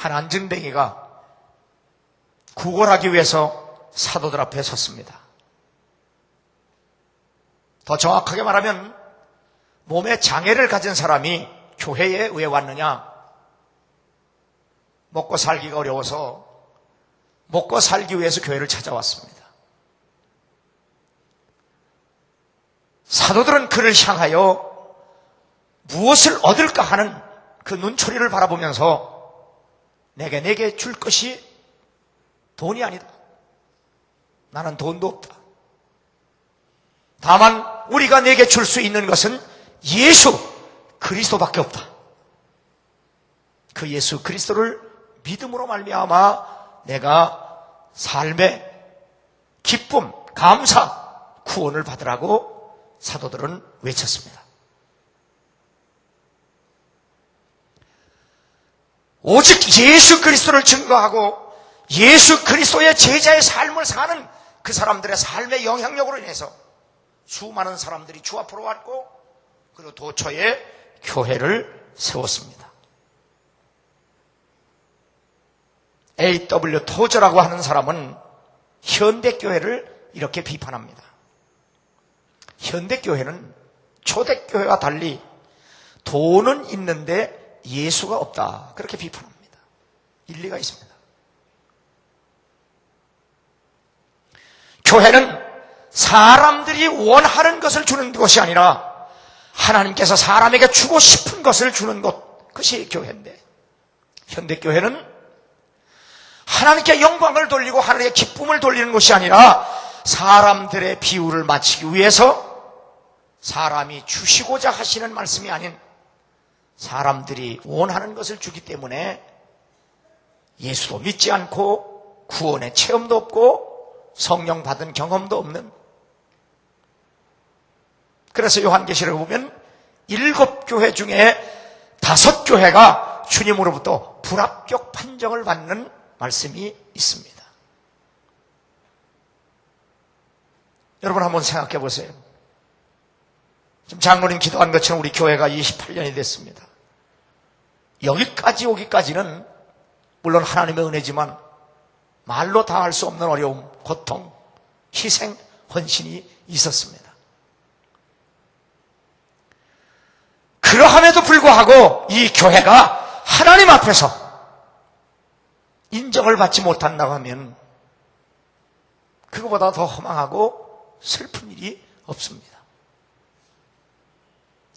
한 안증뱅이가 구걸하기 위해서 사도들 앞에 섰습니다. 더 정확하게 말하면 몸에 장애를 가진 사람이 교회에 왜 왔느냐? 먹고 살기가 어려워서 먹고 살기 위해서 교회를 찾아왔습니다. 사도들은 그를 향하여 무엇을 얻을까 하는 그 눈초리를 바라보면서 내게 줄 것이 돈이 아니다. 나는 돈도 없다. 다만 우리가 내게 줄 수 있는 것은 예수 그리스도밖에 없다. 그 예수 그리스도를 믿음으로 말미암아 내가 삶의 기쁨, 감사, 구원을 받으라고 사도들은 외쳤습니다. 오직 예수 그리스도를 증거하고 예수 그리스도의 제자의 삶을 사는 그 사람들의 삶의 영향력으로 인해서 수많은 사람들이 주 앞으로 왔고 그리고 도처에 교회를 세웠습니다. A.W. 토저라고 하는 사람은 현대교회를 이렇게 비판합니다. 현대교회는 초대교회와 달리 돈은 있는데 예수가 없다. 그렇게 비판합니다. 일리가 있습니다. 교회는 사람들이 원하는 것을 주는 것이 아니라 하나님께서 사람에게 주고 싶은 것을 주는 것, 그것이 교회인데 현대교회는 하나님께 영광을 돌리고 하나님의 기쁨을 돌리는 것이 아니라 사람들의 비유를 맞추기 위해서 사람이 주시고자 하시는 말씀이 아닌 사람들이 원하는 것을 주기 때문에 예수도 믿지 않고 구원의 체험도 없고 성령 받은 경험도 없는, 그래서 요한계시록을 보면 7교회 중에 5교회가 주님으로부터 불합격 판정을 받는 말씀이 있습니다. 여러분 한번 생각해 보세요. 지금 장로님 기도한 것처럼 우리 교회가 28년이 됐습니다. 여기까지 오기까지는 물론 하나님의 은혜지만 말로 다 할 수 없는 어려움, 고통, 희생, 헌신이 있었습니다. 그러함에도 불구하고 이 교회가 하나님 앞에서 인정을 받지 못한다고 하면 그거보다 더 허망하고 슬픈 일이 없습니다.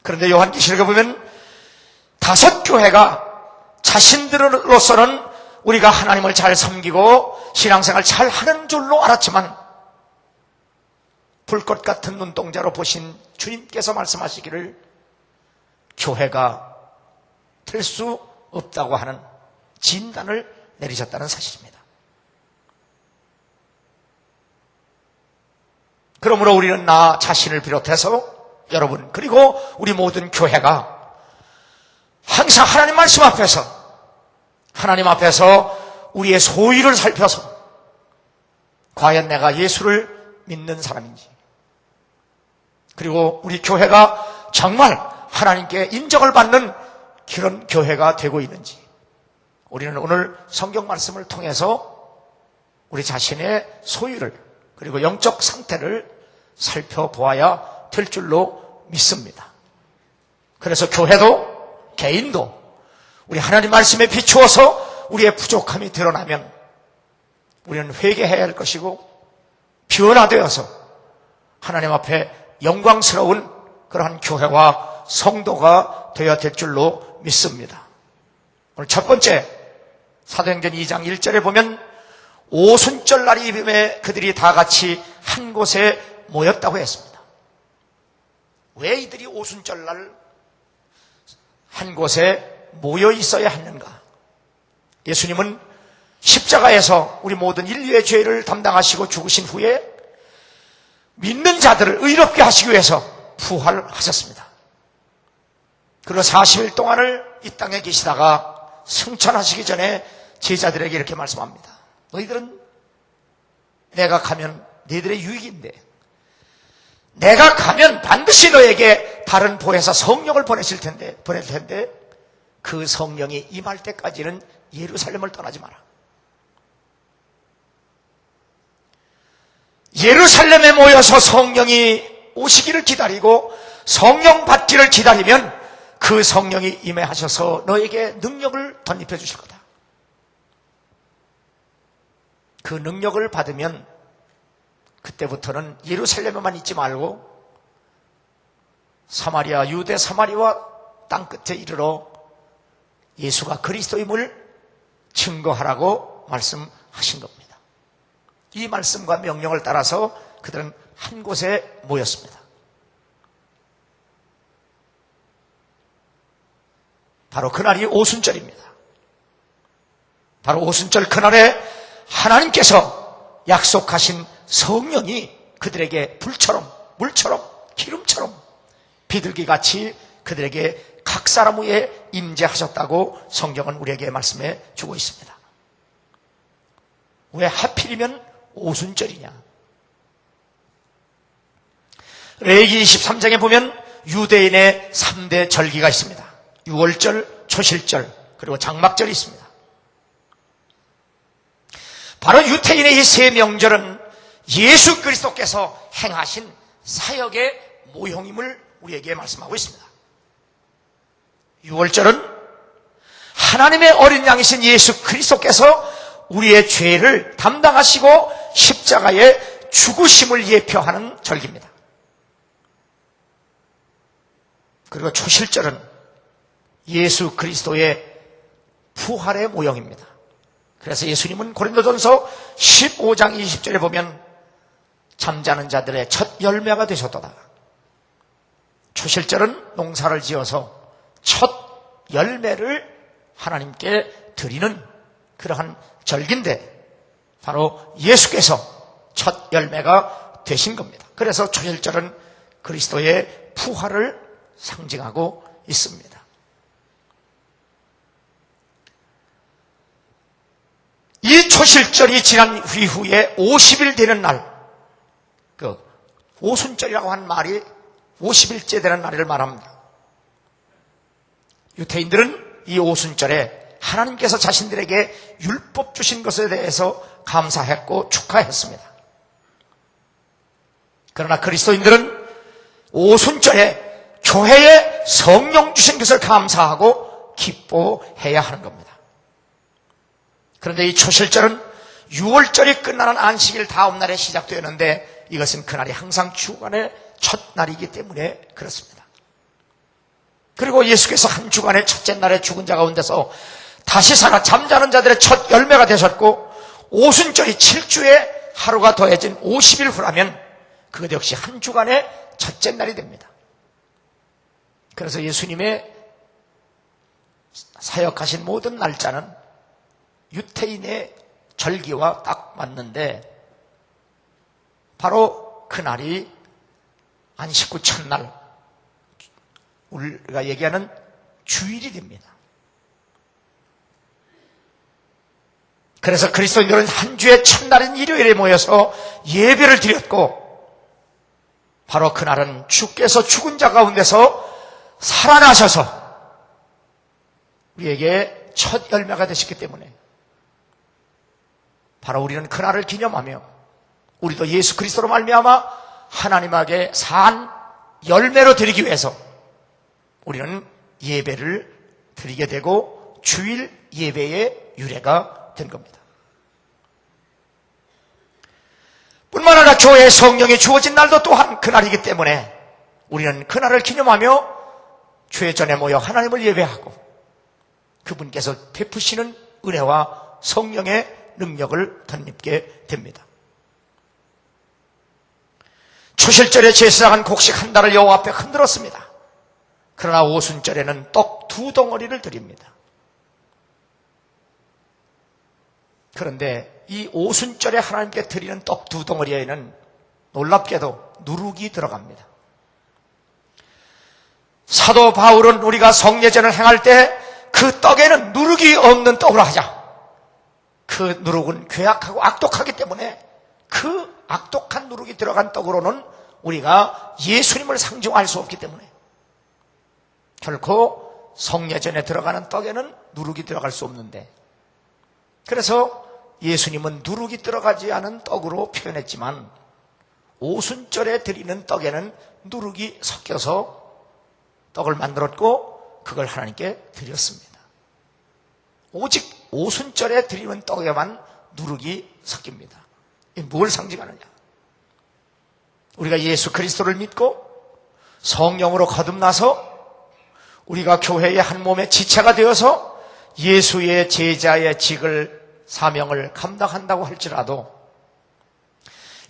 그런데 요한계시록에 보면 5교회가 자신들로서는 우리가 하나님을 잘 섬기고 신앙생활 잘 하는 줄로 알았지만 불꽃 같은 눈동자로 보신 주님께서 말씀하시기를 교회가 될 수 없다고 하는 진단을 내리셨다는 사실입니다. 그러므로 우리는 나 자신을 비롯해서 여러분 그리고 우리 모든 교회가 항상 하나님 말씀 앞에서 우리의 소유를 살펴서 과연 내가 예수를 믿는 사람인지, 그리고 우리 교회가 정말 하나님께 인정을 받는 그런 교회가 되고 있는지, 우리는 오늘 성경 말씀을 통해서 우리 자신의 소유를 그리고 영적 상태를 살펴보아야 될 줄로 믿습니다. 그래서 교회도 개인도 우리 하나님 말씀에 비추어서 우리의 부족함이 드러나면 우리는 회개해야 할 것이고 변화되어서 하나님 앞에 영광스러운 그러한 교회와 성도가 되어야 될 줄로 믿습니다. 오늘 첫 번째 사도행전 2장 1절에 보면 오순절 날이 이름에 그들이 다 같이 한 곳에 모였다고 했습니다. 왜 이들이 오순절 날 한 곳에 모여 있어야 했는가? 예수님은 십자가에서 우리 모든 인류의 죄를 담당하시고 죽으신 후에 믿는 자들을 의롭게 하시기 위해서 부활하셨습니다. 그리고 40일 동안을 이 땅에 계시다가 승천하시기 전에 제자들에게 이렇게 말씀합니다. 너희들은 내가 가면 너희들의 유익인데 내가 가면 반드시 너에게 다른 보혜사 성령을 보낼 텐데 그 성령이 임할 때까지는 예루살렘을 떠나지 마라. 예루살렘에 모여서 성령이 오시기를 기다리고 성령 받기를 기다리면 그 성령이 임해하셔서 너에게 능력을 덧입혀 주실 거다. 그 능력을 받으면 그때부터는 예루살렘에만 있지 말고 사마리아, 유대 사마리아 땅끝에 이르러 예수가 그리스도임을 증거하라고 말씀하신 겁니다. 이 말씀과 명령을 따라서 그들은 한 곳에 모였습니다. 바로 그날이 오순절입니다. 바로 오순절 그날에 하나님께서 약속하신 성령이 그들에게 불처럼, 물처럼, 기름처럼 비둘기같이 그들에게 각 사람 위에 임재하셨다고 성경은 우리에게 말씀해 주고 있습니다. 왜 하필이면 오순절이냐? 레위기 23장에 보면 유대인의 3대 절기가 있습니다. 유월절, 초실절, 그리고 장막절이 있습니다. 바로 유대인의 이 세 명절은 예수 그리스도께서 행하신 사역의 모형임을 우리에게 말씀하고 있습니다. 유월절은 하나님의 어린 양이신 예수 그리스도께서 우리의 죄를 담당하시고 십자가에 죽으심을 예표하는 절기입니다. 그리고 초실절은 예수 그리스도의 부활의 모형입니다. 그래서 예수님은 고린도전서 15장 20절에 보면 잠자는 자들의 첫 열매가 되셨도다. 초실절은 농사를 지어서 첫 열매를 하나님께 드리는 그러한 절기인데 바로 예수께서 첫 열매가 되신 겁니다. 그래서 초실절은 그리스도의 부활을 상징하고 있습니다. 이 초실절이 지난 이후에 50일 되는 날, 그 오순절이라고 하는 말이 50일째 되는 날을 말합니다. 유대인들은 이 오순절에 하나님께서 자신들에게 율법 주신 것에 대해서 감사했고 축하했습니다. 그러나 그리스도인들은 오순절에 교회에 성령 주신 것을 감사하고 기뻐해야 하는 겁니다. 그런데 이 초실절은 6월절이 끝나는 안식일 다음 날에 시작되었는데 이것은 그날이 항상 주간의 첫날이기 때문에 그렇습니다. 그리고 예수께서 한 주간의 첫째 날에 죽은 자 가운데서 다시 살아 잠자는 자들의 첫 열매가 되셨고 오순절이 7주에 하루가 더해진 50일 후라면 그것 역시 한 주간의 첫째 날이 됩니다. 그래서 예수님의 사역하신 모든 날짜는 유태인의 절기와 딱 맞는데 바로 그날이 안식 후 첫날 우리가 얘기하는 주일이 됩니다. 그래서 그리스도인들은 한 주의 첫날인 일요일에 모여서 예배를 드렸고 바로 그날은 주께서 죽은 자 가운데서 살아나셔서 우리에게 첫 열매가 되셨기 때문에 바로 우리는 그날을 기념하며 우리도 예수 그리스도로 말미암아 하나님에게 산 열매로 드리기 위해서 우리는 예배를 드리게 되고 주일 예배의 유래가 된 겁니다. 뿐만 아니라 교회의 성령이 주어진 날도 또한 그날이기 때문에 우리는 그날을 기념하며 주의 전에 모여 하나님을 예배하고 그분께서 베푸시는 은혜와 성령의 능력을 덧입게 됩니다. 초실절에 제사장은 곡식 한 달을 여호와 앞에 흔들었습니다. 그러나 오순절에는 떡 2덩어리를 드립니다. 그런데 이 오순절에 하나님께 드리는 떡 2덩어리에는 놀랍게도 누룩이 들어갑니다. 사도 바울은 우리가 성례전을 행할 때 그 떡에는 누룩이 없는 떡으로 하자. 그 누룩은 괴악하고 악독하기 때문에 그 악독한 누룩이 들어간 떡으로는 우리가 예수님을 상징할 수 없기 때문에 결코 성례전에 들어가는 떡에는 누룩이 들어갈 수 없는데 그래서 예수님은 누룩이 들어가지 않은 떡으로 표현했지만 오순절에 드리는 떡에는 누룩이 섞여서 떡을 만들었고 그걸 하나님께 드렸습니다. 오직 오순절에 드리는 떡에만 누룩이 섞입니다. 이게 뭘 상징하느냐? 우리가 예수 그리스도를 믿고 성령으로 거듭나서 우리가 교회의 한 몸의 지체가 되어서 예수의 제자의 직을 사명을 감당한다고 할지라도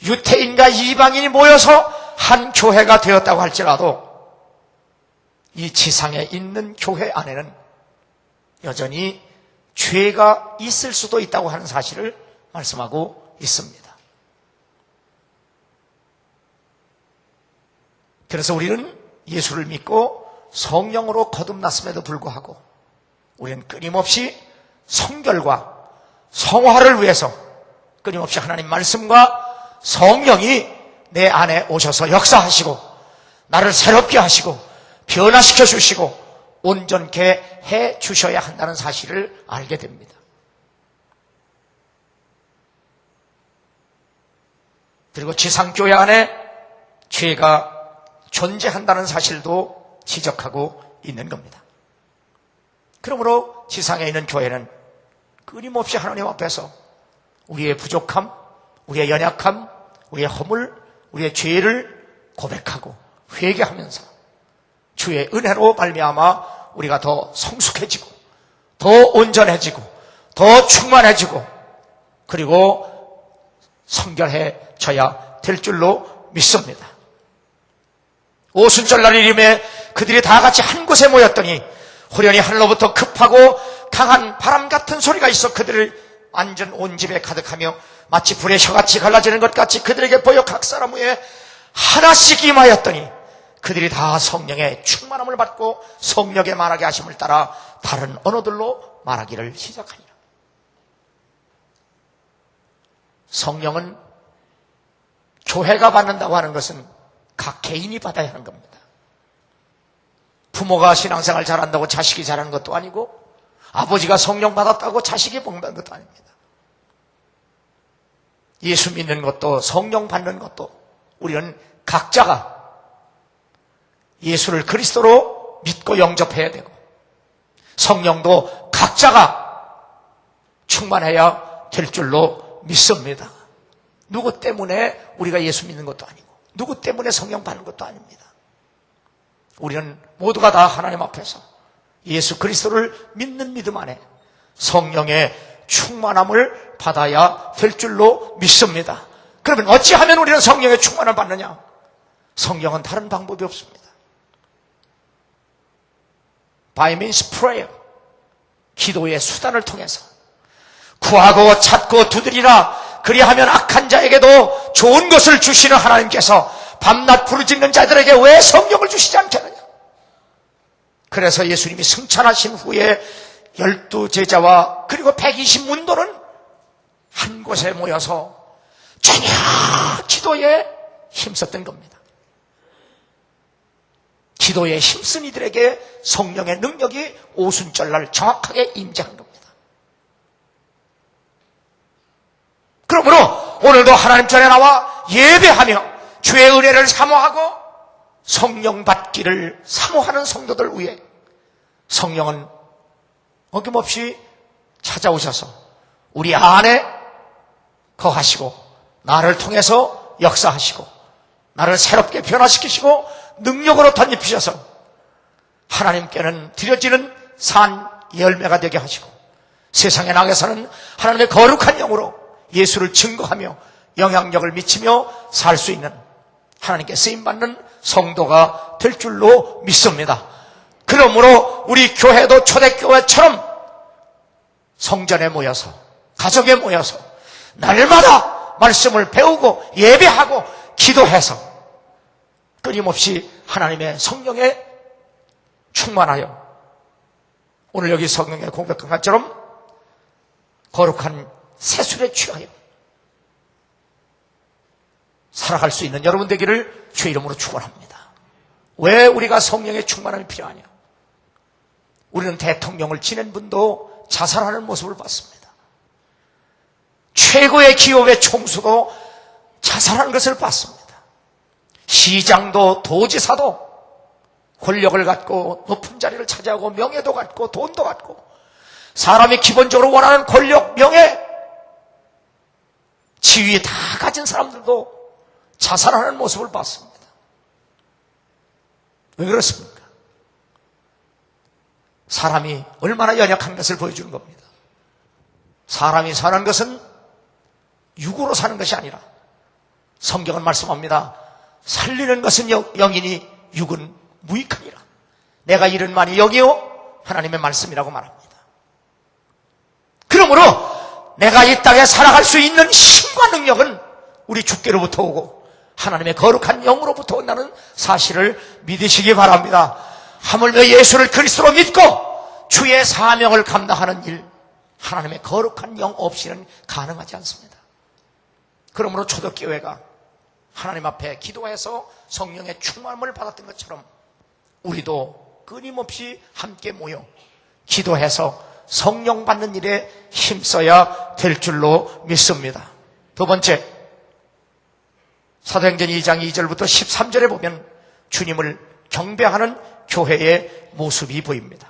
유태인과 이방인이 모여서 한 교회가 되었다고 할지라도 이 지상에 있는 교회 안에는 여전히 죄가 있을 수도 있다고 하는 사실을 말씀하고 있습니다. 그래서 우리는 예수를 믿고 성령으로 거듭났음에도 불구하고 우리는 끊임없이 성결과 성화를 위해서 끊임없이 하나님 말씀과 성령이 내 안에 오셔서 역사하시고 나를 새롭게 하시고 변화시켜 주시고 온전케 해 주셔야 한다는 사실을 알게 됩니다. 그리고 지상교회 안에 죄가 존재한다는 사실도 지적하고 있는 겁니다. 그러므로 지상에 있는 교회는 끊임없이 하나님 앞에서 우리의 부족함, 우리의 연약함, 우리의 허물, 우리의 죄를 고백하고 회개하면서 주의 은혜로 말미암아 우리가 더 성숙해지고 더 온전해지고 더 충만해지고 그리고 성결해져야 될 줄로 믿습니다. 오순절날 이름에 그들이 다 같이 한 곳에 모였더니 호련히 하늘로부터 급하고 강한 바람 같은 소리가 있어 그들을 완전 온 집에 가득하며 마치 불의 혀같이 갈라지는 것 같이 그들에게 보여 각 사람 위에 하나씩 임하였더니 그들이 다 성령의 충만함을 받고 성령의 말하게 하심을 따라 다른 언어들로 말하기를 시작하니라. 성령은 교회가 받는다고 하는 것은 각 개인이 받아야 하는 겁니다. 부모가 신앙생활 잘한다고 자식이 잘하는 것도 아니고 아버지가 성령 받았다고 자식이 복받는 것도 아닙니다. 예수 믿는 것도 성령 받는 것도 우리는 각자가 예수를 그리스도로 믿고 영접해야 되고 성령도 각자가 충만해야 될 줄로 믿습니다. 누구 때문에 우리가 예수 믿는 것도 아니고 누구 때문에 성령 받는 것도 아닙니다. 우리는 모두가 다 하나님 앞에서 예수 그리스도를 믿는 믿음 안에 성령의 충만함을 받아야 될 줄로 믿습니다. 그러면 어찌하면 우리는 성령의 충만함을 받느냐? 성령은 다른 방법이 없습니다. By means prayer, 기도의 수단을 통해서 구하고 찾고 두드리라. 그리하면 악한 자에게도 좋은 것을 주시는 하나님께서 밤낮 부르짖는 자들에게 왜 성령을 주시지 않겠느냐? 그래서 예수님이 승천하신 후에 12제자와 그리고 120문도는 한 곳에 모여서 전혀 기도에 힘썼던 겁니다. 기도에 힘쓴 이들에게 성령의 능력이 오순절날 정확하게 임재한 겁니다. 그러므로 오늘도 하나님 전에 나와 예배하며 주의 은혜를 사모하고 성령 받기를 사모하는 성도들 위해 성령은 어김없이 찾아오셔서 우리 안에 거하시고 나를 통해서 역사하시고 나를 새롭게 변화시키시고 능력으로 덧입히셔서 하나님께는 드려지는 산 열매가 되게 하시고 세상에 나가서는 하나님의 거룩한 영으로 예수를 증거하며 영향력을 미치며 살 수 있는 하나님께 쓰임받는 성도가 될 줄로 믿습니다. 그러므로 우리 교회도 초대교회처럼 성전에 모여서 가정에 모여서 날마다 말씀을 배우고 예배하고 기도해서 끊임없이 하나님의 성령에 충만하여 오늘 여기 성령의 공백한 것처럼 거룩한 세술에 취하여 살아갈 수 있는 여러분 되기를 주의 이름으로 축원합니다. 왜 우리가 성령의 충만함이 필요하냐? 우리는 대통령을 지낸 분도 자살하는 모습을 봤습니다. 최고의 기업의 총수도 자살하는 것을 봤습니다. 시장도 도지사도 권력을 갖고 높은 자리를 차지하고 명예도 갖고 돈도 갖고 사람이 기본적으로 원하는 권력, 명예, 지위 다 가진 사람들도 자살하는 모습을 봤습니다. 왜 그렇습니까? 사람이 얼마나 연약한 것을 보여주는 겁니다. 사람이 사는 것은 육으로 사는 것이 아니라 성경은 말씀합니다. 살리는 것은 영이니 육은 무익하니라. 내가 이른 말이 영이요 하나님의 말씀이라고 말합니다. 그러므로 내가 이 땅에 살아갈 수 있는 힘과 능력은 우리 주께로부터 오고 하나님의 거룩한 영으로부터 온다는 사실을 믿으시기 바랍니다. 하물며 예수를 그리스도로 믿고 주의 사명을 감당하는 일, 하나님의 거룩한 영 없이는 가능하지 않습니다. 그러므로 초대교회가 하나님 앞에 기도해서 성령의 충만함을 받았던 것처럼 우리도 끊임없이 함께 모여 기도해서 성령 받는 일에 힘써야 될 줄로 믿습니다. 두 번째, 사도행전 2장 2절부터 13절에 보면 주님을 경배하는 교회의 모습이 보입니다.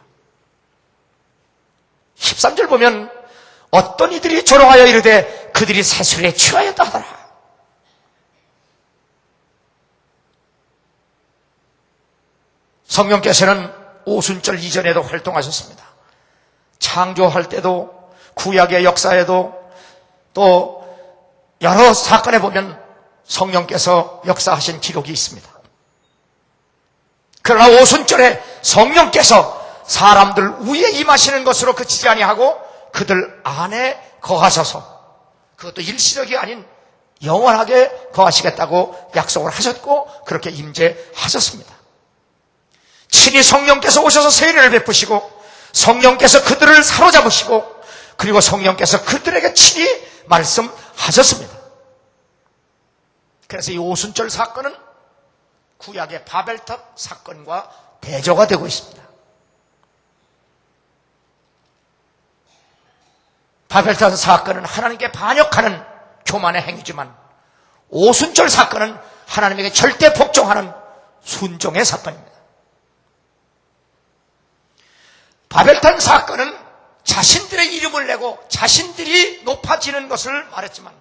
13절 보면 어떤 이들이 조롱하여 이르되 그들이 세술에 취하였다 하더라. 성령께서는 오순절 이전에도 활동하셨습니다. 창조할 때도 구약의 역사에도 또 여러 사건에 보면 성령께서 역사하신 기록이 있습니다. 그러나 오순절에 성령께서 사람들 위에 임하시는 것으로 그치지 아니하고 그들 안에 거하셔서 그것도 일시적이 아닌 영원하게 거하시겠다고 약속을 하셨고 그렇게 임재하셨습니다. 친히 성령께서 오셔서 세례를 베푸시고 성령께서 그들을 사로잡으시고 그리고 성령께서 그들에게 친히 말씀하셨습니다. 그래서 이 오순절 사건은 구약의 바벨탑 사건과 대조가 되고 있습니다. 바벨탑 사건은 하나님께 반역하는 교만의 행위지만 오순절 사건은 하나님에게 절대 복종하는 순종의 사건입니다. 바벨탑 사건은 자신들의 이름을 내고 자신들이 높아지는 것을 말했지만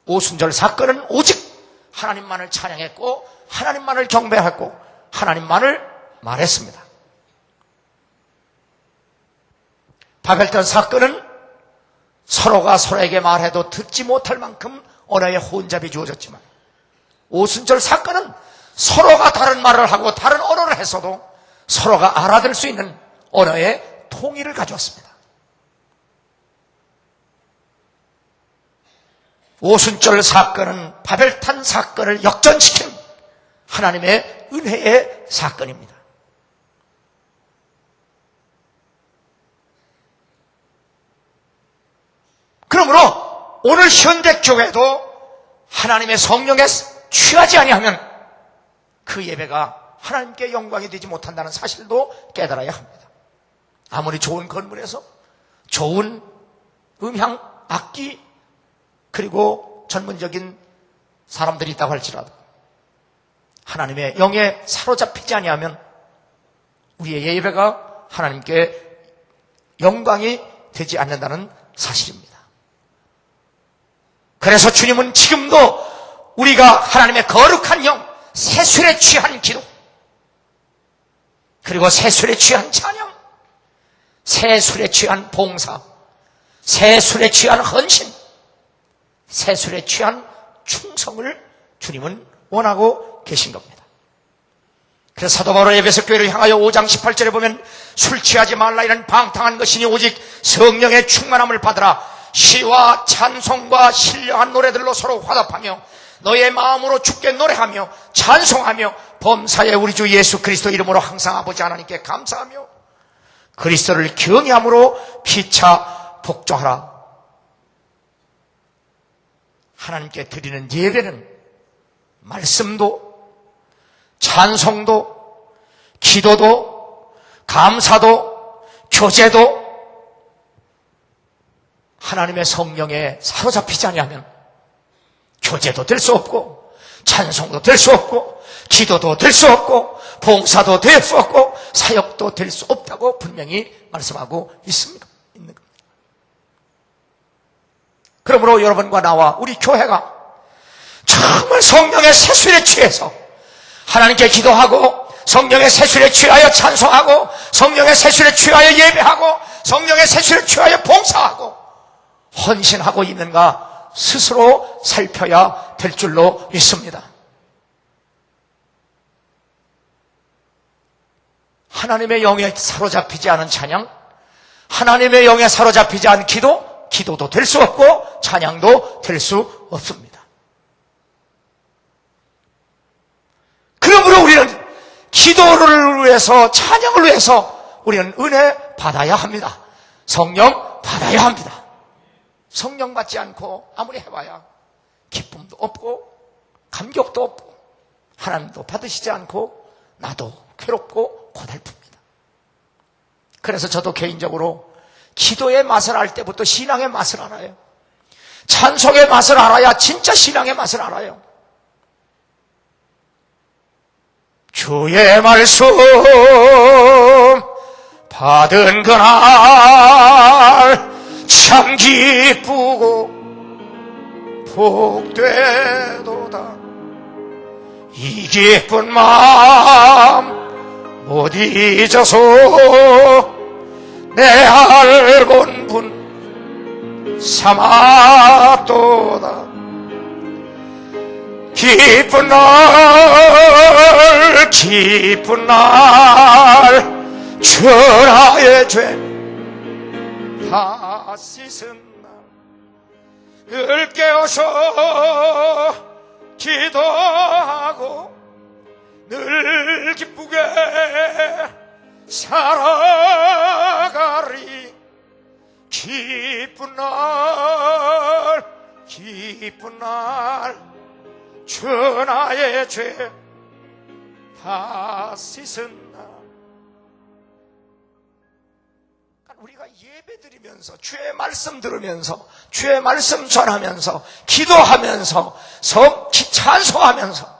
오순절 사건은 오직 하나님만을 찬양했고 하나님만을 경배했고 하나님만을 말했습니다. 바벨탑 사건은 서로가 서로에게 말해도 듣지 못할 만큼 언어의 혼잡이 주어졌지만 오순절 사건은 서로가 다른 말을 하고 다른 언어를 했어도 서로가 알아들을 수 있는 언어의 통일을 가져왔습니다. 오순절 사건은 바벨탑 사건을 역전시킨 하나님의 은혜의 사건입니다. 그러므로 오늘 현대교회도 하나님의 성령에 취하지 아니하면 그 예배가 하나님께 영광이 되지 못한다는 사실도 깨달아야 합니다. 아무리 좋은 건물에서 좋은 음향, 악기 그리고 전문적인 사람들이 있다고 할지라도 하나님의 영에 사로잡히지 아니하면 우리의 예배가 하나님께 영광이 되지 않는다는 사실입니다. 그래서 주님은 지금도 우리가 하나님의 거룩한 영, 세술에 취한 기도 그리고 세술에 취한 찬양, 세술에 취한 봉사, 세술에 취한 헌신, 세술에 취한 충성을 주님은 원하고 계신 겁니다. 그래서 사도 바울의 에베소 교회를 향하여 5장 18절에 보면 술 취하지 말라 이런 방탕한 것이니 오직 성령의 충만함을 받으라. 시와 찬송과 신령한 노래들로 서로 화답하며 너의 마음으로 주께 노래하며 찬송하며 범사에 우리 주 예수 그리스도 이름으로 항상 아버지 하나님께 감사하며 그리스도를 경외함으로 피차 복종하라. 하나님께 드리는 예배는 말씀도 찬송도 기도도 감사도 교제도 하나님의 성령에 사로잡히지 아니하면 교제도 될 수 없고 찬송도 될 수 없고 기도도 될 수 없고 봉사도 될 수 없고 사역도 될 수 없다고 분명히 말씀하고 있습니다. 그러므로 여러분과 나와 우리 교회가 정말 성령의 세술에 취해서 하나님께 기도하고 성령의 세술에 취하여 찬송하고 성령의 세술에 취하여 예배하고 성령의 세술에 취하여 봉사하고 헌신하고 있는가 스스로 살펴야 될 줄로 믿습니다. 하나님의 영에 사로잡히지 않은 찬양, 하나님의 영에 사로잡히지 않은 기도도 될 수 없고 찬양도 될 수 없습니다. 그러므로 우리는 기도를 위해서 찬양을 위해서 우리는 은혜 받아야 합니다. 성령 받아야 합니다. 성령 받지 않고 아무리 해봐야 기쁨도 없고 감격도 없고 하나님도 받으시지 않고 나도 괴롭고 고달픕니다. 그래서 저도 개인적으로 기도의 맛을 알 때부터 신앙의 맛을 알아요. 찬송의 맛을 알아야 진짜 신앙의 맛을 알아요. 주의 말씀 받은 그날 참 기쁘고 복되도다. 이 기쁜 마음 못 잊어서 내 알곤 분 삼았도다. 기쁜 날 천하의 죄 다 씻은 날 깨어서 기도하고 늘 기쁘게 살아가리. 기쁜 날 천하의 죄 다 씻은 날. 우리가 예배 드리면서 주의 말씀 들으면서 주의 말씀 전하면서 기도하면서 찬송하면서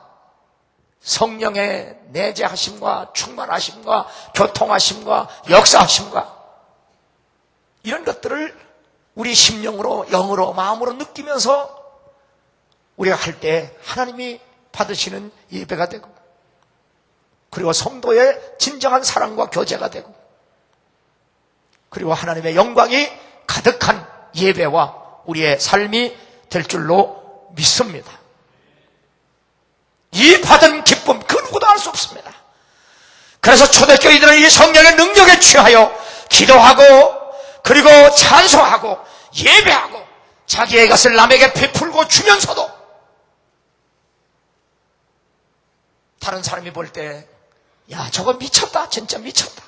성령의 내재하심과 충만하심과 교통하심과 역사하심과 이런 것들을 우리 심령으로 영으로 마음으로 느끼면서 우리가 할 때 하나님이 받으시는 예배가 되고 그리고 성도의 진정한 사랑과 교제가 되고 그리고 하나님의 영광이 가득한 예배와 우리의 삶이 될 줄로 믿습니다. 이 받은 기쁨 그 누구도 알 수 없습니다. 그래서 초대교인들은 이 성령의 능력에 취하여 기도하고 그리고 찬송하고 예배하고 자기의 것을 남에게 베풀고 주면서도 다른 사람이 볼 때 야 저거 미쳤다 진짜 미쳤다.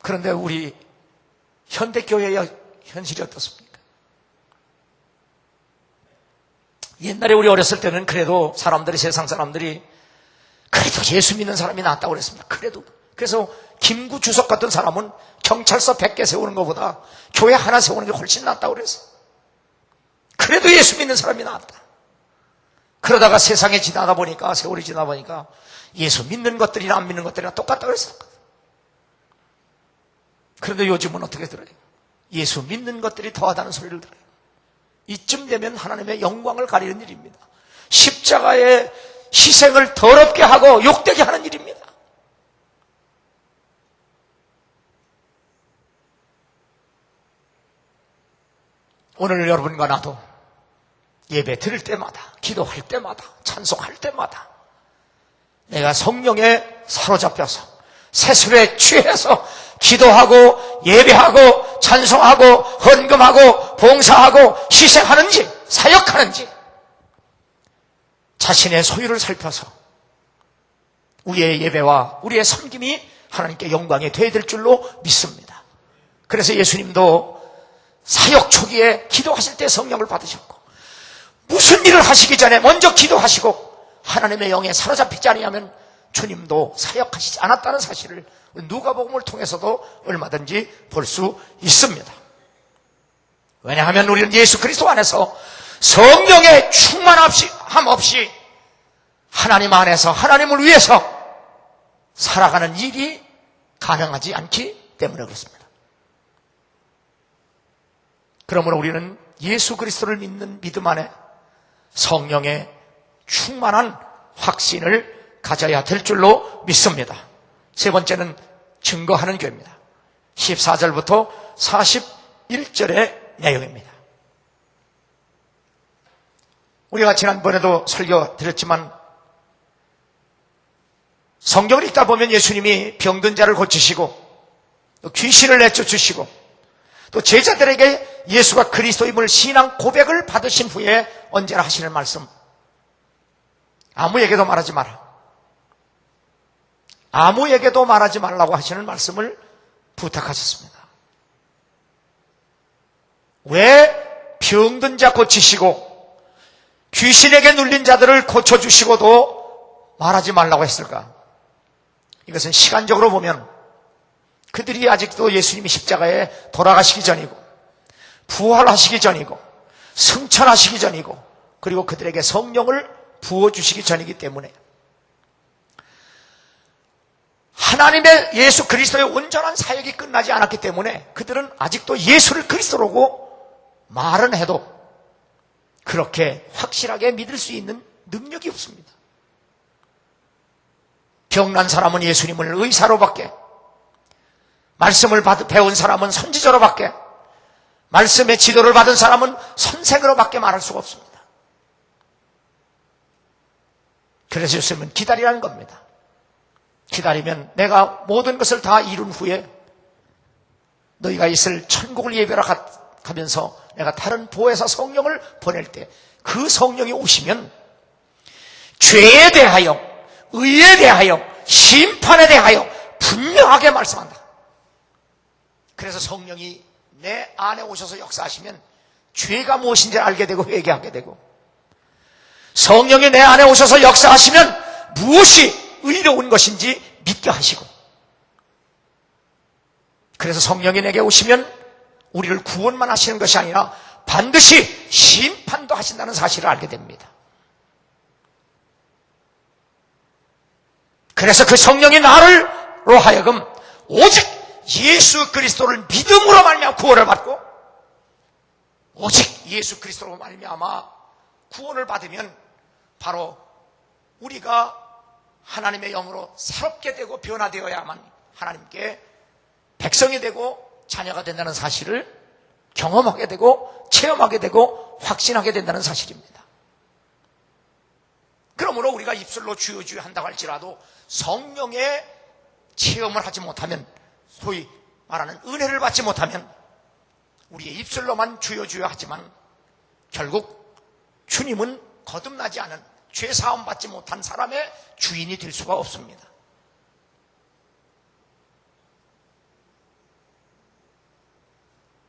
그런데 우리 현대교회의 현실이 어떻습니까? 옛날에 우리 어렸을 때는 그래도 사람들이 세상 사람들이 그래도 예수 믿는 사람이 낫다고 그랬습니다. 그래서 김구 주석 같은 사람은 경찰서 100개 세우는 것보다 교회 하나 세우는 게 훨씬 낫다고 그랬어. 그래도 예수 믿는 사람이 낫다. 그러다가 세상에 지나다 보니까 세월이 지나다 보니까 예수 믿는 것들이나 안 믿는 것들이나 똑같다고 그랬었거든. 그런데 요즘은 어떻게 들어요? 예수 믿는 것들이 더하다는 소리를 들어요. 이쯤 되면 하나님의 영광을 가리는 일입니다. 십자가의 희생을 더럽게 하고 욕되게 하는 일입니다. 오늘 여러분과 나도 예배 드릴 때마다 기도할 때마다 찬송할 때마다 내가 성령에 사로잡혀서 세술에 취해서 기도하고 예배하고 찬송하고 헌금하고 봉사하고 희생하는지 사역하는지 자신의 소유를 살펴서 우리의 예배와 우리의 섬김이 하나님께 영광이 되어야 될 줄로 믿습니다. 그래서 예수님도 사역 초기에 기도하실 때 성령을 받으셨고 무슨 일을 하시기 전에 먼저 기도하시고 하나님의 영에 사로잡히지 않으면 주님도 사역하시지 않았다는 사실을 누가복음을 통해서도 얼마든지 볼 수 있습니다. 왜냐하면 우리는 예수 그리스도 안에서 성령의 충만함 없이 하나님 안에서 하나님을 위해서 살아가는 일이 가능하지 않기 때문에 그렇습니다. 그러므로 우리는 예수 그리스도를 믿는 믿음 안에 성령의 충만한 확신을 가져야 될 줄로 믿습니다. 세 번째는 증거하는 교회입니다. 14절부터 41절의 내용입니다. 우리가 지난번에도 설교 드렸지만 성경을 읽다 보면 예수님이 병든 자를 고치시고 또 귀신을 내쫓으시고 또 제자들에게 예수가 그리스도임을 신앙 고백을 받으신 후에 언제나 하시는 말씀, 아무에게도 말하지 마라, 아무에게도 말하지 말라고 하시는 말씀을 부탁하셨습니다. 왜 병든 자 고치시고 귀신에게 눌린 자들을 고쳐주시고도 말하지 말라고 했을까? 이것은 시간적으로 보면 그들이 아직도 예수님이 십자가에 돌아가시기 전이고 부활하시기 전이고 승천하시기 전이고 그리고 그들에게 성령을 부어주시기 전이기 때문에 하나님의 예수 그리스도의 온전한 사역이 끝나지 않았기 때문에 그들은 아직도 예수를 그리스도라고 말은 해도 그렇게 확실하게 믿을 수 있는 능력이 없습니다. 병난 사람은 예수님을 의사로밖에, 말씀을 배운 사람은 선지자로밖에, 말씀의 지도를 받은 사람은 선생으로밖에 말할 수가 없습니다. 그래서 예수님은 기다리라는 겁니다. 기다리면 내가 모든 것을 다 이룬 후에 너희가 있을 천국을 예배하러 가면서 내가 다른 보혜사 성령을 보낼 때 그 성령이 오시면 죄에 대하여, 의에 대하여, 심판에 대하여 분명하게 말씀한다. 그래서 성령이 내 안에 오셔서 역사하시면 죄가 무엇인지 알게 되고 회개하게 되고, 성령이 내 안에 오셔서 역사하시면 무엇이 의로운 것인지 믿게 하시고, 그래서 성령이 내게 오시면 우리를 구원만 하시는 것이 아니라 반드시 심판도 하신다는 사실을 알게 됩니다. 그래서 그 성령이 나로 하여금 오직 예수 그리스도를 믿음으로 말미암아 구원을 받고, 오직 예수 그리스도로 말미암아 구원을 받으면 바로 우리가 하나님의 영으로 새롭게 되고 변화되어야만 하나님께 백성이 되고 자녀가 된다는 사실을 경험하게 되고 체험하게 되고 확신하게 된다는 사실입니다. 그러므로 우리가 입술로 주여 주여 한다고 할지라도 성령의 체험을 하지 못하면, 소위 말하는 은혜를 받지 못하면 우리의 입술로만 주여 주여 하지만 결국 주님은 거듭나지 않은, 죄사함 받지 못한 사람의 주인이 될 수가 없습니다.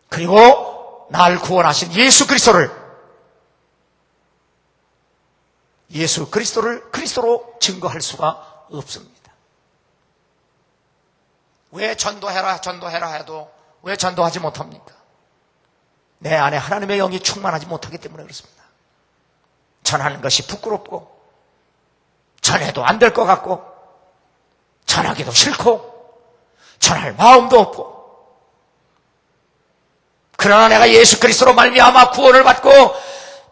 그리고 날 구원하신 예수 그리스도를 그리스도로 증거할 수가 없습니다. 왜 전도해라 해도 왜 전도하지 못합니까? 내 안에 하나님의 영이 충만하지 못하기 때문에 그렇습니다. 전하는 것이 부끄럽고, 전해도 안 될 것 같고, 전하기도 싫고, 전할 마음도 없고, 그러나 내가 예수 그리스도로 말미암아 구원을 받고,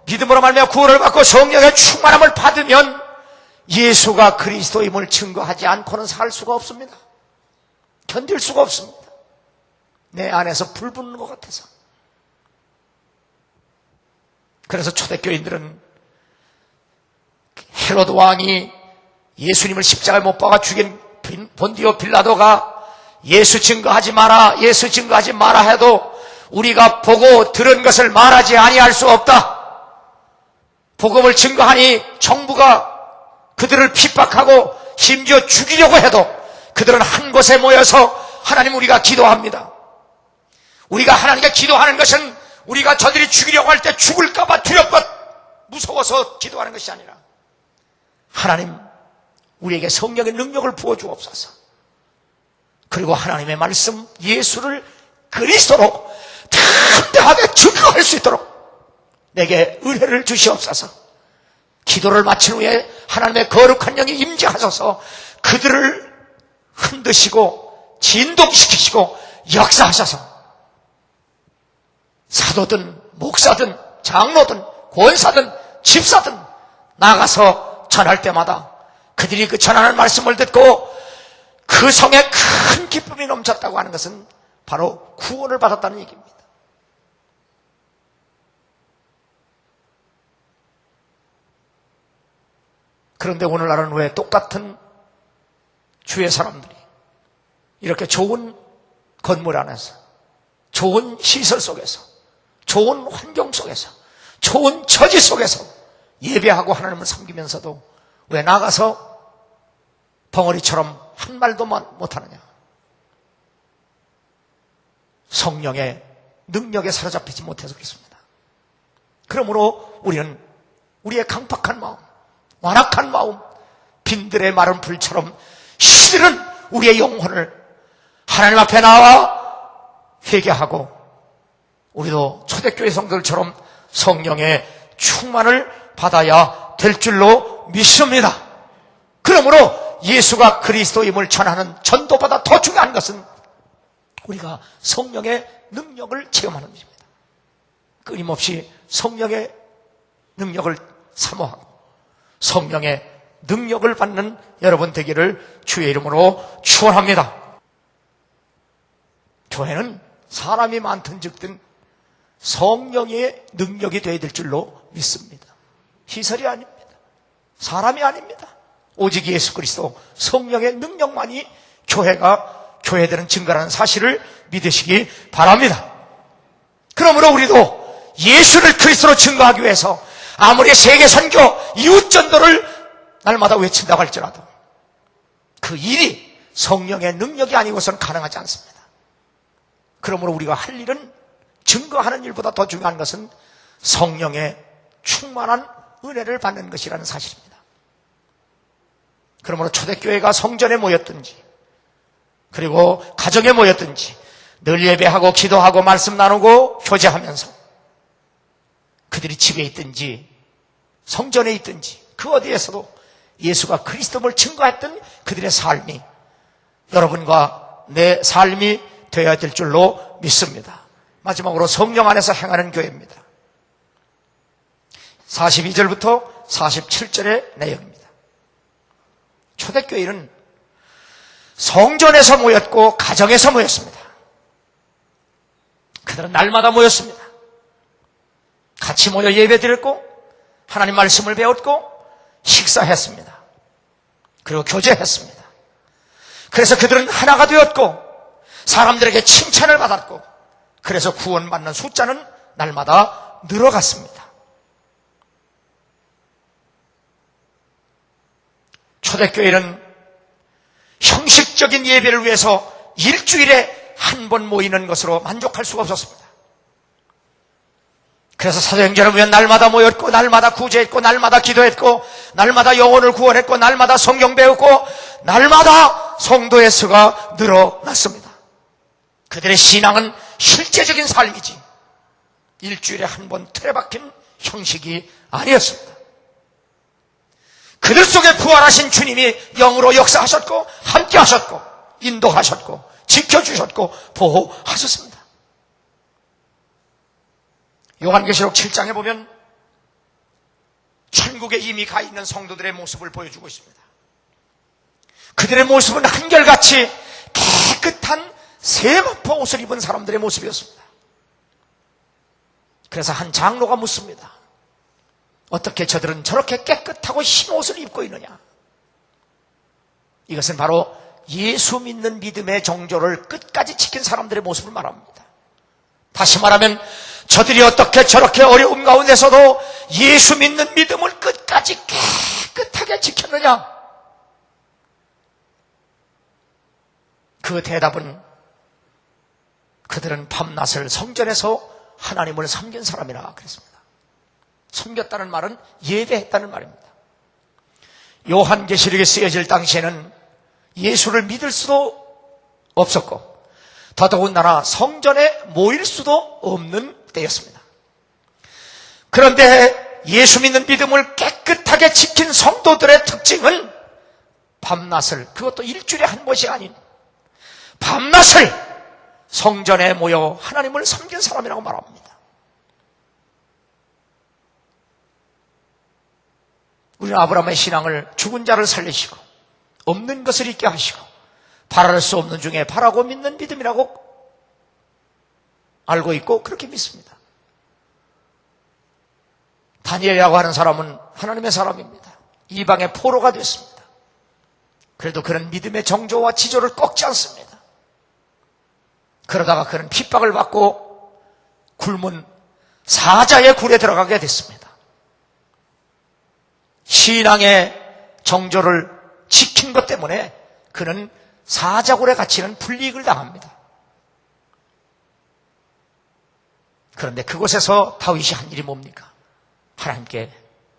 믿음으로 말미암아 구원을 받고 성령의 충만함을 받으면 예수가 그리스도임을 증거하지 않고는 살 수가 없습니다. 견딜 수가 없습니다. 내 안에서 불 붙는 것 같아서. 그래서 초대교인들은 헤로드 왕이 예수님을 십자가에 못 박아 죽인 본디오 빌라도가 예수 증거하지 마라, 예수 증거하지 마라 해도 우리가 보고 들은 것을 말하지 아니할 수 없다. 복음을 증거하니 정부가 그들을 핍박하고 심지어 죽이려고 해도 그들은 한 곳에 모여서 하나님 우리가 기도합니다. 우리가 하나님께 기도하는 것은 우리가 저들이 죽이려고 할 때 죽을까 봐 두렵고 무서워서 기도하는 것이 아니라, 하나님 우리에게 성령의 능력을 부어주옵소서. 그리고 하나님의 말씀 예수를 그리스도로 담대하게 증거할 수 있도록 내게 은혜를 주시옵소서. 기도를 마친 후에 하나님의 거룩한 영이 임재하셔서 그들을 흔드시고 진동시키시고 역사하셔서 사도든 목사든 장로든 권사든 집사든 나가서 전할 때마다 그들이 그 전하는 말씀을 듣고 그 성에 큰 기쁨이 넘쳤다고 하는 것은 바로 구원을 받았다는 얘기입니다. 그런데 오늘날은 왜 똑같은 주의 사람들이 이렇게 좋은 건물 안에서, 좋은 시설 속에서, 좋은 환경 속에서, 좋은 처지 속에서 예배하고 하나님을 섬기면서도 왜 나가서 벙어리처럼 한 말도 못하느냐? 성령의 능력에 사로잡히지 못해서 그렇습니다. 그러므로 우리는 우리의 강팍한 마음, 완악한 마음, 빈들의 마른 불처럼 시들은 우리의 영혼을 하나님 앞에 나와 회개하고 우리도 초대교회 성도들처럼 성령의 충만을 받아야 될 줄로 믿습니다. 그러므로 예수가 그리스도임을 전하는 전도보다 더 중요한 것은 우리가 성령의 능력을 체험하는 것입니다. 끊임없이 성령의 능력을 사모하고 성령의 능력을 받는 여러분 되기를 주의 이름으로 축원합니다. 교회는 사람이 많든즉든 성령의 능력이 되어야 될 줄로 믿습니다. 시설이 아닙니다. 사람이 아닙니다. 오직 예수 그리스도 성령의 능력만이 교회들은 증거라는 사실을 믿으시기 바랍니다. 그러므로 우리도 예수를 그리스도로 증거하기 위해서 아무리 세계 선교, 이웃 전도를 날마다 외친다고 할지라도 그 일이 성령의 능력이 아니고서는 가능하지 않습니다. 그러므로 우리가 할 일은 증거하는 일보다 더 중요한 것은 성령의 충만한 은혜를 받는 것이라는 사실입니다. 그러므로 초대교회가 성전에 모였든지 그리고 가정에 모였든지 늘 예배하고 기도하고 말씀 나누고 교제하면서 그들이 집에 있든지 성전에 있든지 그 어디에서도 예수가 그리스도를 증거했던 그들의 삶이 여러분과 내 삶이 되어야 될 줄로 믿습니다. 마지막으로 성령 안에서 행하는 교회입니다. 42절부터 47절의 내용입니다. 초대교회는 성전에서 모였고 가정에서 모였습니다. 그들은 날마다 모였습니다. 같이 모여 예배드렸고 하나님 말씀을 배웠고 식사했습니다. 그리고 교제했습니다. 그래서 그들은 하나가 되었고 사람들에게 칭찬을 받았고 그래서 구원받는 숫자는 날마다 늘어갔습니다. 초대교회는 형식적인 예배를 위해서 일주일에 한 번 모이는 것으로 만족할 수가 없었습니다. 그래서 사도행전을 보면 날마다 모였고 날마다 구제했고 날마다 기도했고 날마다 영혼을 구원했고 날마다 성경 배웠고 날마다 성도의 수가 늘어났습니다. 그들의 신앙은 실제적인 삶이지 일주일에 한 번 틀에 박힌 형식이 아니었습니다. 그들 속에 부활하신 주님이 영으로 역사하셨고 함께 하셨고 인도하셨고 지켜주셨고 보호하셨습니다. 요한계시록 7장에 보면 천국에 이미 가 있는 성도들의 모습을 보여주고 있습니다. 그들의 모습은 한결같이 깨끗한 세마포 옷을 입은 사람들의 모습이었습니다. 그래서 한 장로가 묻습니다. 어떻게 저들은 저렇게 깨끗하고 흰 옷을 입고 있느냐? 이것은 바로 예수 믿는 믿음의 정조를 끝까지 지킨 사람들의 모습을 말합니다. 다시 말하면 저들이 어떻게 저렇게 어려움 가운데서도 예수 믿는 믿음을 끝까지 깨끗하게 지켰느냐? 그 대답은 그들은 밤낮을 성전에서 하나님을 섬긴 사람이라 그랬습니다. 섬겼다는 말은 예배했다는 말입니다. 요한계시록에 쓰여질 당시에는 예수를 믿을 수도 없었고 더더군다나 성전에 모일 수도 없는 때였습니다. 그런데 예수 믿는 믿음을 깨끗하게 지킨 성도들의 특징은 밤낮을, 그것도 일주일에 한 번이 아닌 밤낮을 성전에 모여 하나님을 섬긴 사람이라고 말합니다. 우리는 아브라함의 신앙을 죽은 자를 살리시고 없는 것을 있게 하시고 바랄 수 없는 중에 바라고 믿는 믿음이라고 알고 있고 그렇게 믿습니다. 다니엘이라고 하는 사람은 하나님의 사람입니다. 이방의 포로가 됐습니다. 그래도 그는 믿음의 정조와 지조를 꺾지 않습니다. 그러다가 그는 핍박을 받고 굶은 사자의 굴에 들어가게 됐습니다. 신앙의 정조를 지킨 것 때문에 그는 사자굴에 갇히는 불이익을 당합니다. 그런데 그곳에서 다윗이 한 일이 뭡니까? 하나님께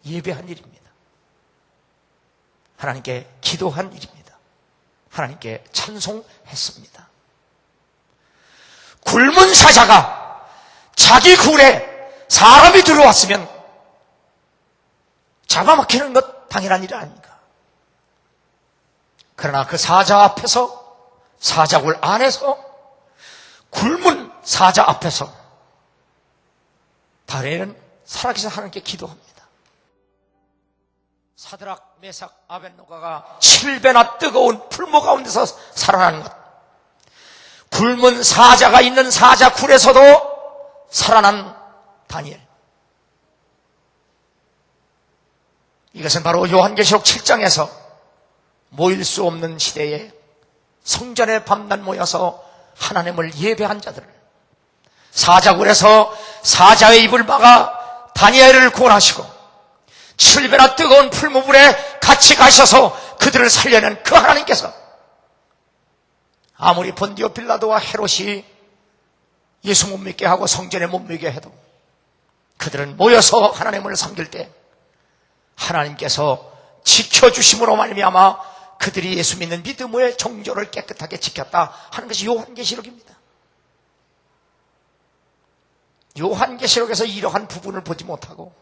예배한 일입니다. 하나님께 기도한 일입니다. 하나님께 찬송했습니다. 굶은 사자가 자기 굴에 사람이 들어왔으면 잡아먹히는 것 당연한 일 아닙니까? 그러나 그 사자 앞에서, 사자굴 안에서, 굶은 사자 앞에서 다니엘은 살아계신 하나님께 기도합니다. 사드락, 메삭, 아벳노가가 7배나 뜨거운 풀무 가운데서 살아나는 것, 굶은 사자가 있는 사자굴에서도 살아난 다니엘, 이것은 바로 요한계시록 7장에서 모일 수 없는 시대에 성전에 밤낮 모여서 하나님을 예배한 자들을, 사자굴에서 사자의 입을 막아 다니엘을 구원하시고 7배나 뜨거운 풀무불에 같이 가셔서 그들을 살려낸 그 하나님께서 아무리 본디오 빌라도와 헤롯이 예수 못 믿게 하고 성전에 못 믿게 해도 그들은 모여서 하나님을 섬길 때 하나님께서 지켜주심으로 말미암아 그들이 예수 믿는 믿음의 정조를 깨끗하게 지켰다 하는 것이 요한계시록입니다. 요한계시록에서 이러한 부분을 보지 못하고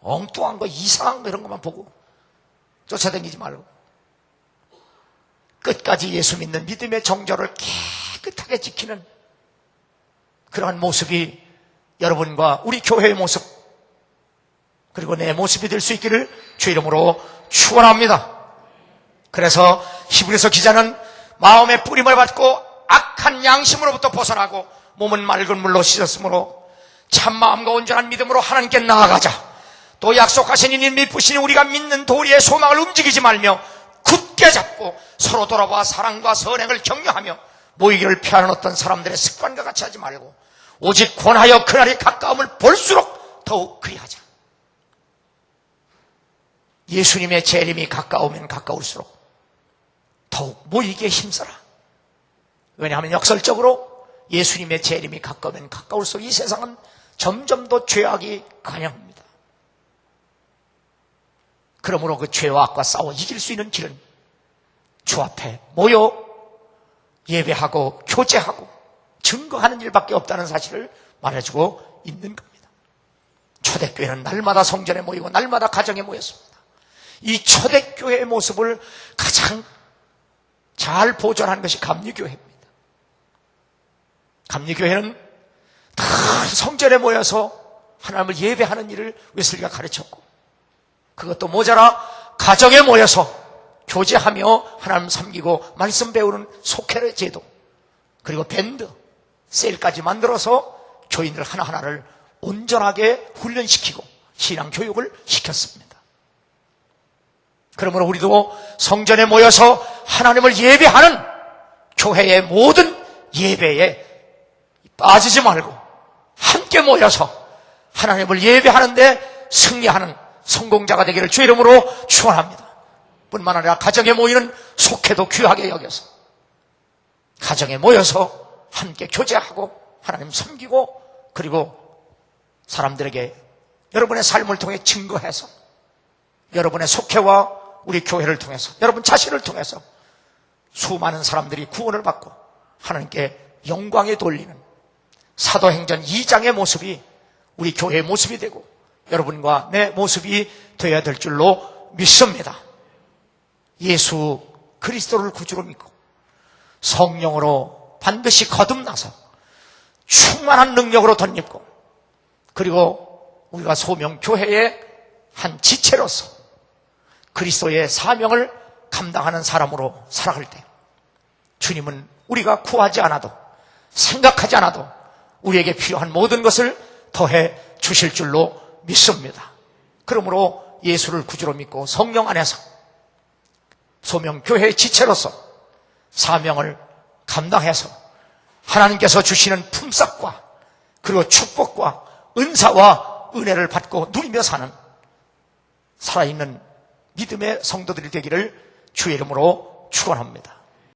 엉뚱한 거, 이상한 거 이런 것만 보고 쫓아다니지 말고 끝까지 예수 믿는 믿음의 정조를 깨끗하게 지키는 그러한 모습이 여러분과 우리 교회의 모습, 그리고 내 모습이 될 수 있기를 주 이름으로 축원합니다. 그래서 히브리서 기자는 마음의 뿌림을 받고 악한 양심으로부터 벗어나고 몸은 맑은 물로 씻었으므로 참마음과 온전한 믿음으로 하나님께 나아가자. 또 약속하신 이님 믿으시니 우리가 믿는 도리의 소망을 움직이지 말며 굳게 잡고 서로 돌아봐 사랑과 선행을 격려하며 모이기를 피하는 어떤 사람들의 습관과 같이 하지 말고 오직 권하여 그날이 가까움을 볼수록 더욱 그리하자. 예수님의 재림이 가까우면 가까울수록 더욱 모이기에 힘써라. 왜냐하면 역설적으로 예수님의 재림이 가까우면 가까울수록 이 세상은 점점 더 죄악이 관영합니다. 그러므로 그 죄와 악과 싸워 이길 수 있는 길은 주 앞에 모여 예배하고 교제하고 증거하는 일밖에 없다는 사실을 말해주고 있는 겁니다. 초대교회는 날마다 성전에 모이고 날마다 가정에 모였습니다. 이 초대교회의 모습을 가장 잘 보존하는 것이 감리교회입니다. 감리교회는 다 성전에 모여서 하나님을 예배하는 일을 웨슬리가 가르쳤고, 그것도 모자라 가정에 모여서 교제하며 하나님 섬기고 말씀 배우는 속회의 제도, 그리고 밴드, 셀까지 만들어서 교인들 하나하나를 온전하게 훈련시키고 신앙 교육을 시켰습니다. 그러므로 우리도 성전에 모여서 하나님을 예배하는 교회의 모든 예배에 빠지지 말고 함께 모여서 하나님을 예배하는데 승리하는 성공자가 되기를 주 이름으로 축원합니다. 뿐만 아니라 가정에 모이는 속회도 귀하게 여겨서 가정에 모여서 함께 교제하고 하나님 섬기고, 그리고 사람들에게 여러분의 삶을 통해 증거해서 여러분의 속회와 우리 교회를 통해서, 여러분 자신을 통해서 수많은 사람들이 구원을 받고 하나님께 영광에 돌리는 사도행전 2장의 모습이 우리 교회의 모습이 되고 여러분과 내 모습이 되어야 될 줄로 믿습니다. 예수 그리스도를 구주로 믿고 성령으로 반드시 거듭나서 충만한 능력으로 덧입고, 그리고 우리가 소명교회의 한 지체로서 그리스도의 사명을 감당하는 사람으로 살아갈 때 주님은 우리가 구하지 않아도 생각하지 않아도 우리에게 필요한 모든 것을 더해 주실 줄로 믿습니다. 그러므로 예수를 구주로 믿고 성령 안에서 소명교회의 지체로서 사명을 감당해서 하나님께서 주시는 품삯과 그리고 축복과 은사와 은혜를 받고 누리며 사는 살아있는 믿음의 성도들이 되기를 주의 이름으로 축원합니다.